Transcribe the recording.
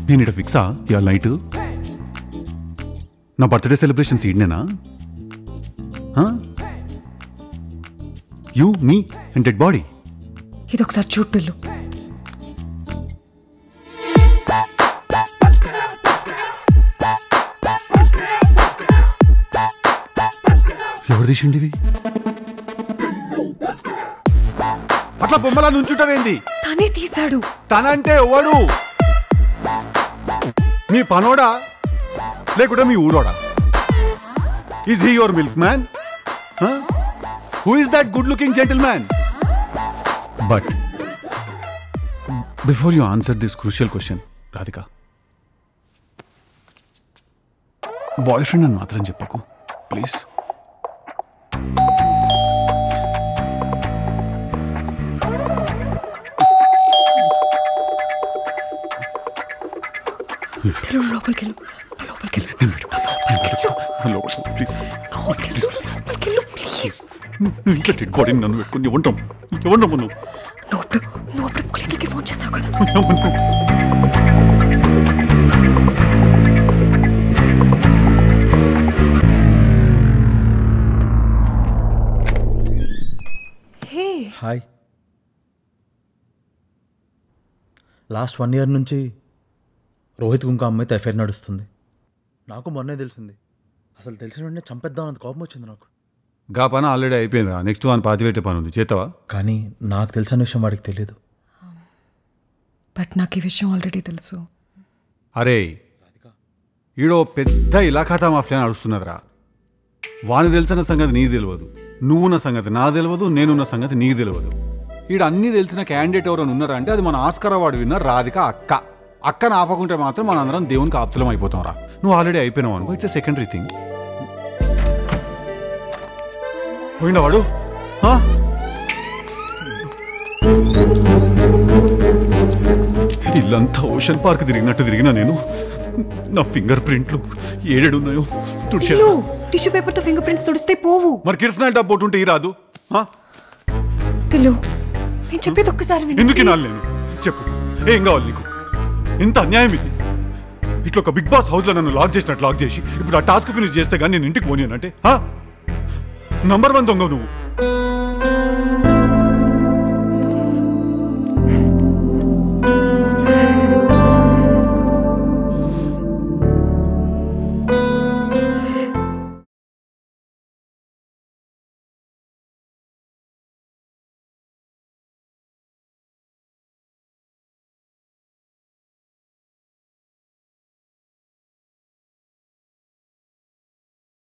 నేను ఇక్కడ ఫిక్సా ఇవాళ నైట్ నా బర్త్డే సెలబ్రేషన్స్ ఈడనేనా you me and dead body ఇది ఒకసారి చూడు పిల్లు. ఎవరు తీసిండివి? అట్లా బొమ్మలా నుంచుంటావేంది? తనే తీశాడు. తనంటే ఎవడు? మీ పనోడా లేకుంటే మీ ఊరోడా? Is he your milkman? Who is that good looking gentleman? But before you answer this crucial question Radhika, boyfriend అని మాత్రం చెప్పకు ప్లీజ్. ఇంట్లో డెడ్ బాడీని నన్ను పెట్టుకుని ఇవ్వంటాం నువ్వు పోలీసులకి ఫోన్ చేసావు కదా. హాయ్. లాస్ట్ 1 year నుంచి రోహిత్ ఇంకో అమ్మాయితో ఎఫ్ఐఆర్ నడుస్తుంది. నాకు మొన్నే తెలిసింది. అసలు తెలిసిన వెంటనే చంపేద్దాం అంత కోపం వచ్చింది నాకు. గా పని ఆల్రెడీ అయిపోయింది. నెక్స్ట్ వన్ పాతిపెట్టే పని ఉంది, చేతావా? కానీ నాకు తెలిసిన విషయం వాడికి తెలియదు. బట్ నాకు ఈ విషయం ఆల్రెడీ తెలుసు. అరే ఈడో పెద్ద ఇలాఖాతా మాఫియా నడుస్తున్నదిరా. వాని తెలిసిన సంగతి నీకు తెలియదు, నువ్వున్న సంగతి నాకు తెలియదు, నేనున్న సంగతి నీకు తెలియదు. ఈడ అన్నీ తెలిసిన క్యాండిడేట్ ఎవరైనా ఉన్నారా అంటే అది మన ఆస్కార్ అవార్డు విన్నర్ రాధిక అక్క. అక్కను ఆపకుంటే మాత్రం మన అందరం దేవునికి ఆప్తులం అయిపోతాం రా. నువ్వు ఆల్రెడీ అయిపోయినావు అనుకో, ఇట్స్ ఎ సెకండరీ థింగ్. పోయినా వాడు ఇల్లంతా ఓషన్ పార్క్ తిరిగినట్టు తిరిగినా నేను. నా ఫింగర్ ప్రింట్లు ఏడేడున్నాయో తుడిచాను. టిష్యూ పేపర్ తో ఫింగర్ ప్రింట్స్ తుడిస్తే పోవు. మరి కిరసనాయిల్ డబ్బు ఉంటే ఈ రాదు. టిల్లు నేను చెప్పేది ఒక్కసారి విను. ఎందుకు వినాలి నేను? చెప్పు, ఏం కావాలి నీకు? ఎంత అన్యాయం ఇది. ఇట్లా ఒక బిగ్ బాస్ హౌస్ లో నన్ను లాక్ చేసినట్టు లాక్ చేసి ఇప్పుడు ఆ టాస్క్ ఫినిష్ చేస్తే కానీ నేను ఇంటికి పోనీ అంటే నంబర్ 1 దొంగ నువ్వు.